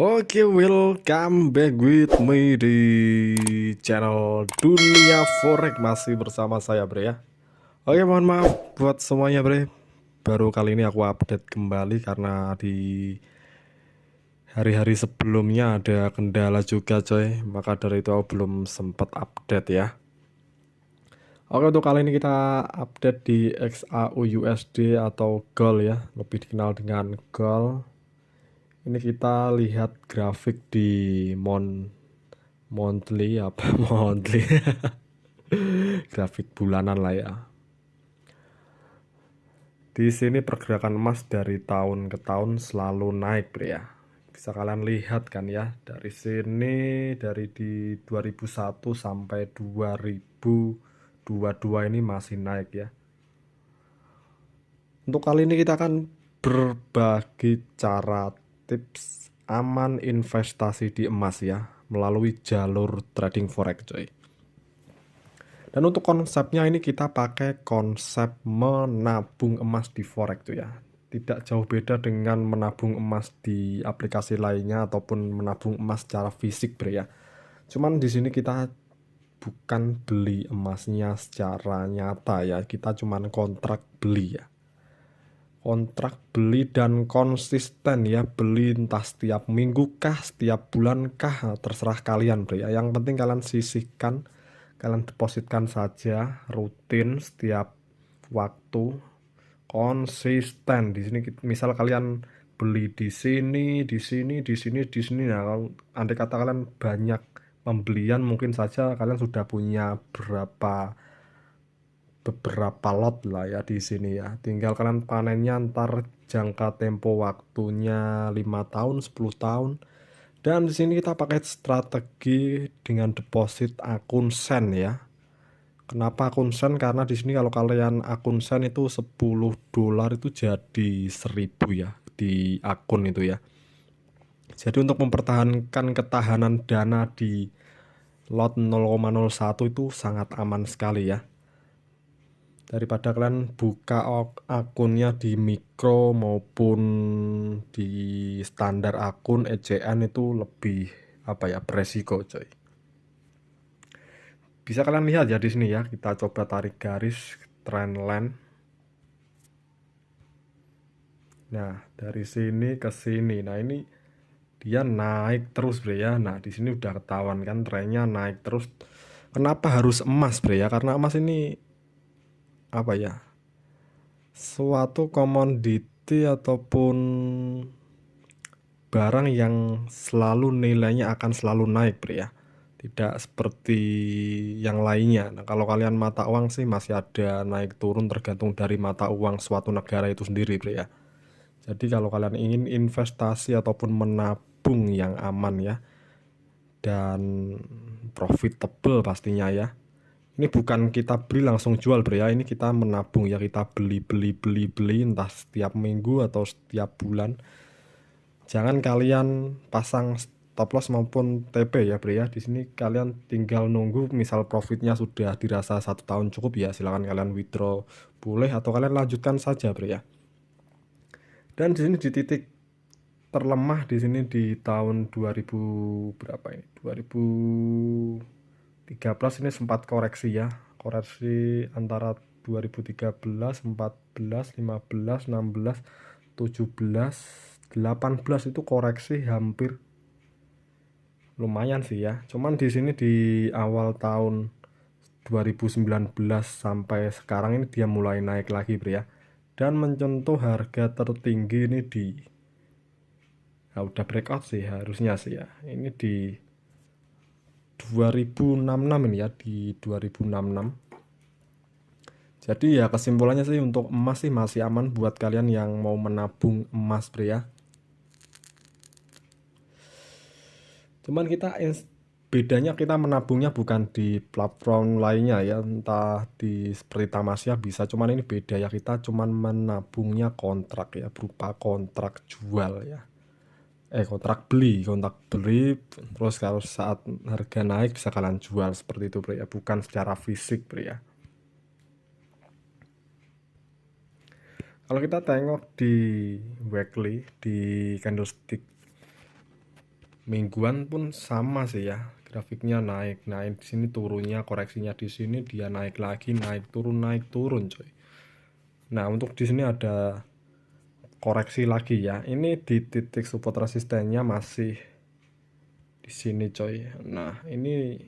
Oke, welcome back with me di channel Dunia Forex, masih bersama saya Bre ya. Oke, mohon maaf buat semuanya Bre. Baru kali ini aku update kembali karena di hari-hari sebelumnya ada kendala juga coy. Maka dari itu aku belum sempat update ya. Oke, untuk kali ini kita update di XAUUSD atau GOL ya, lebih dikenal dengan GOL. Ini kita lihat grafik di monthly apa monthly grafik bulanan lah ya. Di sini pergerakan emas dari tahun ke tahun selalu naik Bre ya. Bisa kalian lihat kan ya, dari sini dari di 2001 sampai 2022 ini masih naik ya. Untuk kali ini kita akan berbagi cara tips aman investasi di emas ya, melalui jalur trading forex coy. Dan untuk konsepnya ini kita pakai konsep menabung emas di forex tuh ya. Tidak jauh beda dengan menabung emas di aplikasi lainnya ataupun menabung emas secara fisik Bre ya. Cuman di sini kita bukan beli emasnya secara nyata ya. Kita cuman kontrak beli ya. Kontrak beli dan konsisten ya, beli entah setiap minggu kah, setiap bulan kah, terserah kalian Bre ya. Yang penting kalian sisihkan, kalian depositkan saja rutin setiap waktu, konsisten. Di sini misal kalian beli di sini, di sini, di sini, di sini. Nah, kalau andai kata kalian banyak pembelian, mungkin saja kalian sudah punya beberapa lot lah ya di sini ya. Tinggal kalian panennya ntar jangka tempo waktunya 5 tahun, 10 tahun. Dan di sini kita pakai strategi dengan deposit akun sen ya. Kenapa akun sen? Karena di sini kalau kalian akun sen itu $10 itu jadi 1000 ya di akun itu ya. Jadi untuk mempertahankan ketahanan dana di lot 0,01 itu sangat aman sekali ya. Daripada kalian buka akunnya di mikro maupun di standar akun ECN itu lebih beresiko coy. Bisa kalian lihat ya di sini ya, kita coba tarik garis trendline. Nah, dari sini ke sini. Nah, ini dia naik terus Bre ya. Nah, di sini udah ketahuan kan trennya naik terus. Kenapa harus emas Bre ya? Karena emas ini suatu komoditi ataupun barang yang selalu nilainya akan selalu naik Bre ya. Tidak seperti yang lainnya. Nah, kalau kalian mata uang sih masih ada naik turun tergantung dari mata uang suatu negara itu sendiri Bre ya. Jadi kalau kalian ingin investasi ataupun menabung yang aman ya, dan profitable pastinya ya. Ini bukan kita beli langsung jual Bre ya, ini kita menabung ya, kita beli entah setiap minggu atau setiap bulan. Jangan kalian pasang stop loss maupun TP ya Bre ya. Di sini kalian tinggal nunggu, misal profitnya sudah dirasa 1 tahun cukup ya, silahkan kalian withdraw boleh atau kalian lanjutkan saja Bre ya. Dan di sini di titik terlemah di sini di tahun 2000 berapa ini? 2013 ini sempat koreksi ya. Koreksi antara 2013, 14, 15, 16, 17, 18 itu koreksi hampir lumayan sih ya. Cuman di sini di awal tahun 2019 sampai sekarang ini dia mulai naik lagi Bre ya. Dan menyentuh harga tertinggi ini di udah breakout sih harusnya sih ya. Ini di 2066 ini ya, di 2066. Jadi ya kesimpulannya sih untuk emas sih masih aman buat kalian yang mau menabung emas Bre ya. Cuman bedanya kita menabungnya bukan di platform lainnya ya, entah di seperti Tamasya bisa, cuman ini beda ya, kita cuman menabungnya kontrak ya, berupa kontrak jual ya. Kontrak beli terus kalau saat harga naik bisa kalian jual seperti itu Bre ya, bukan secara fisik Bre ya. Kalau kita tengok di weekly, di candlestick mingguan pun sama sih ya, grafiknya naik naik, di sini turunnya, koreksinya di sini dia naik lagi, naik turun coy. Nah untuk di sini ada koreksi lagi ya, ini di titik support resistennya masih di sini coy. Nah ini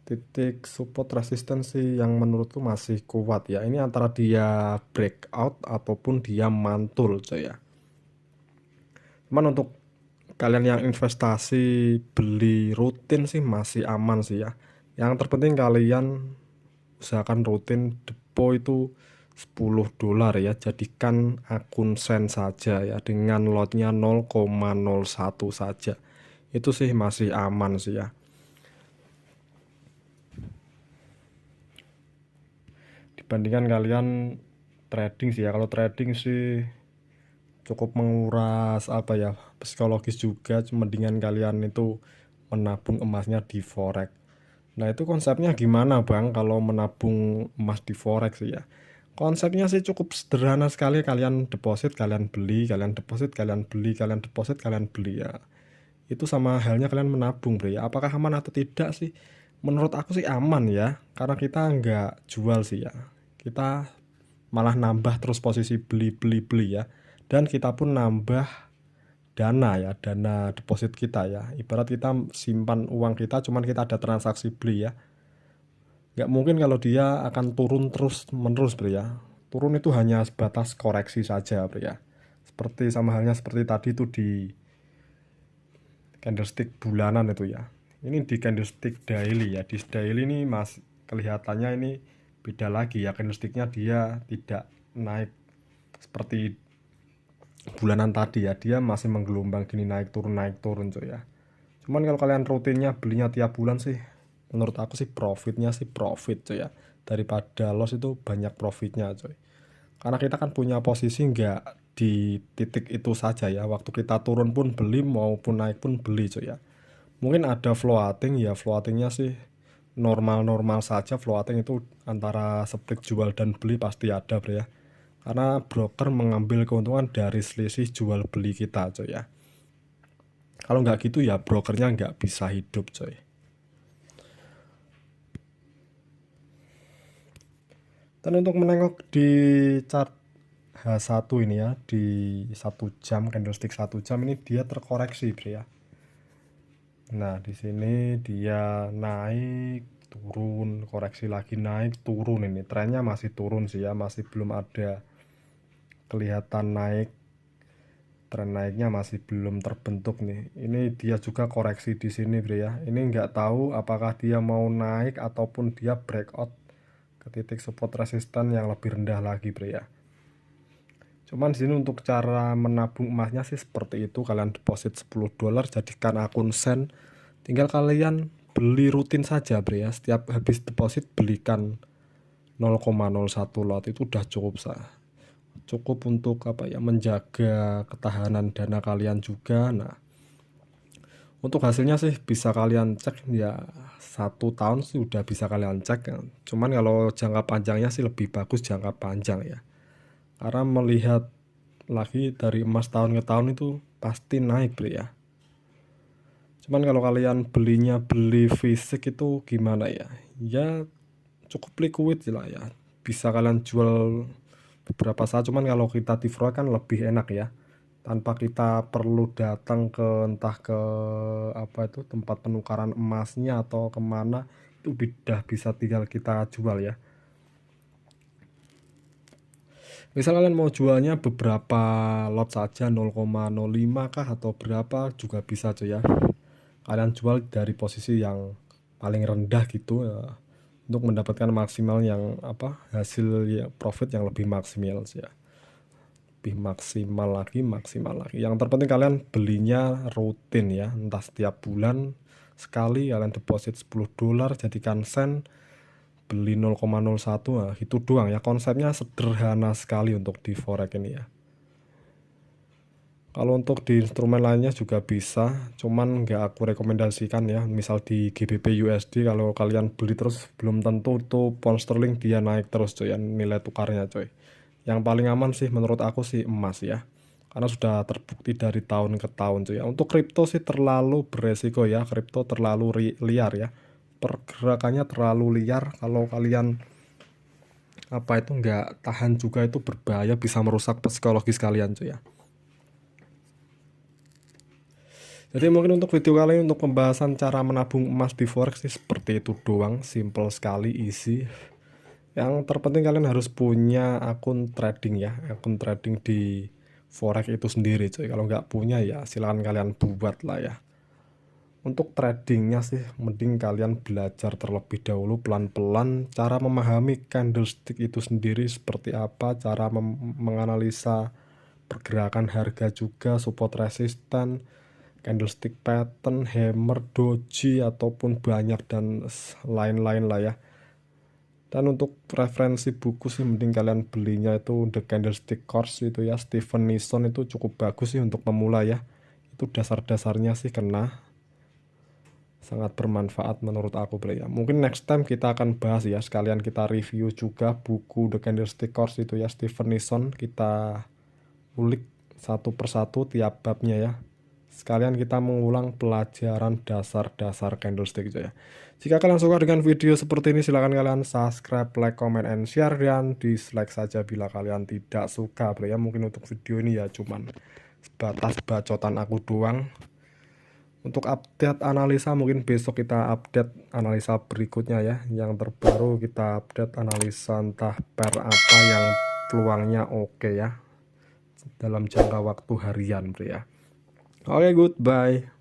titik support resistensi yang menurutku masih kuat ya, ini antara dia breakout ataupun dia mantul coy ya. Cuman untuk kalian yang investasi beli rutin sih masih aman sih ya. Yang terpenting kalian usahakan rutin depo itu $10 ya. Jadikan akun sen saja ya, dengan lotnya 0,01 saja. Itu sih masih aman sih ya. Dibandingkan kalian trading sih ya. Kalau trading sih cukup menguras apa ya, psikologis juga. Mendingan kalian itu menabung emasnya di forex. Nah itu konsepnya gimana bang kalau menabung emas di forex ya? Konsepnya sih cukup sederhana sekali, kalian deposit, kalian beli, kalian deposit, kalian beli, kalian deposit, kalian beli ya. Itu sama halnya kalian menabung bro ya. Apakah aman atau tidak sih? Menurut aku sih aman ya, karena kita nggak jual sih ya. Kita malah nambah terus posisi beli ya. Dan kita pun nambah dana ya, dana deposit kita ya. Ibarat kita simpan uang kita, cuman kita ada transaksi beli ya. Nggak mungkin kalau dia akan turun terus menerus bro ya. Turun itu hanya sebatas koreksi saja bro ya. Seperti sama halnya seperti tadi itu di candlestick bulanan itu ya. Ini di candlestick daily ya. Di daily ini mas kelihatannya ini beda lagi ya, candlesticknya dia tidak naik seperti bulanan tadi ya, dia masih menggelombang gini, naik turun coy ya. Cuman kalau kalian rutinnya belinya tiap bulan sih, menurut aku sih profitnya sih profit coy ya, daripada loss itu banyak profitnya coy. Karena kita kan punya posisi nggak di titik itu saja ya, waktu kita turun pun beli maupun naik pun beli coy ya. Mungkin ada floating ya, floatingnya sih normal-normal saja. Floating itu antara split jual dan beli pasti ada bro ya, karena broker mengambil keuntungan dari selisih jual beli kita coy ya. Kalau nggak gitu ya brokernya nggak bisa hidup coy. Dan untuk menengok di chart H1 ini ya, di 1 jam, candlestick 1 jam ini dia terkoreksi bro ya. Nah di sini dia naik turun, koreksi lagi naik turun, ini trennya masih turun sih ya, masih belum ada kelihatan naik. Tren naiknya masih belum terbentuk nih. Ini dia juga koreksi di sini bro ya. Ini nggak tahu apakah dia mau naik ataupun dia breakout ke titik support resisten yang lebih rendah lagi bro ya. Cuman di sini untuk cara menabung emasnya sih seperti itu. Kalian deposit $10, jadikan akun sen. Tinggal kalian beli rutin saja bro ya. Setiap habis deposit belikan 0,01 lot, itu udah cukup untuk apa ya, menjaga ketahanan dana kalian juga. Nah untuk hasilnya sih bisa kalian cek ya, 1 tahun sih udah bisa kalian cek. Cuman kalau jangka panjangnya sih lebih bagus jangka panjang ya, karena melihat lagi dari emas tahun ke tahun itu pasti naik bro ya. Cuman kalau kalian beli fisik itu gimana ya, ya cukup liquid lah ya, bisa kalian jual beberapa saat. Cuman kalau kita di forex kan lebih enak ya, tanpa kita perlu datang ke entah ke apa itu tempat penukaran emasnya atau kemana, itu udah bisa tinggal kita jual ya. Misal kalian mau jualnya beberapa lot saja, 0,05 kah atau berapa juga bisa cuy ya. Kalian jual dari posisi yang paling rendah gitu ya, untuk mendapatkan maksimal yang apa, hasil ya, profit yang lebih maksimal ya. Lebih maksimal lagi. Yang terpenting kalian belinya rutin ya, entah setiap bulan sekali kalian deposit $10, jadikan sen, beli 0,01. Nah, itu doang ya, konsepnya sederhana sekali untuk di forex ini ya. Kalau untuk di instrumen lainnya juga bisa, cuman nggak aku rekomendasikan ya. Misal di GBP USD, kalau kalian beli terus belum tentu tuh pound sterling dia naik terus coy ya, nilai tukarnya coy. Yang paling aman sih menurut aku sih emas ya. karena sudah terbukti dari tahun ke tahun cuy ya. Untuk kripto sih terlalu beresiko ya, kripto terlalu liar ya, pergerakannya terlalu liar. Kalau kalian apa itu nggak tahan juga itu berbahaya, bisa merusak psikologis kalian cuy ya. Jadi mungkin untuk video kali ini untuk pembahasan cara menabung emas di forex sih seperti itu doang, simple sekali, easy. Yang terpenting kalian harus punya akun trading ya, akun trading di forex itu sendiri cuy. Kalau nggak punya ya silahkan kalian buat lah ya. Untuk tradingnya sih mending kalian belajar terlebih dahulu pelan-pelan cara memahami candlestick itu sendiri seperti apa, cara menganalisa pergerakan harga juga, support resisten, candlestick pattern, hammer, doji ataupun banyak dan lain-lain lah ya. Dan untuk referensi buku sih mending kalian belinya itu The Candlestick Course itu ya, Stephen Nison itu cukup bagus sih untuk pemula ya. Itu dasar-dasarnya sih kena, sangat bermanfaat menurut aku bro ya. Mungkin next time kita akan bahas ya, sekalian kita review juga buku The Candlestick Course itu ya, Stephen Nison. Kita ulik satu persatu tiap babnya ya. Sekalian kita mengulang pelajaran dasar-dasar candlestick itu ya. Jika kalian suka dengan video seperti ini silahkan kalian subscribe, like, comment, and share, dan dislike saja bila kalian tidak suka bro ya. Mungkin untuk video ini ya cuman sebatas bacotan aku doang. Untuk update analisa mungkin besok kita update analisa berikutnya ya. Yang terbaru kita update analisa entah pair apa yang peluangnya oke ya, dalam jangka waktu harian bro ya. Oke, goodbye.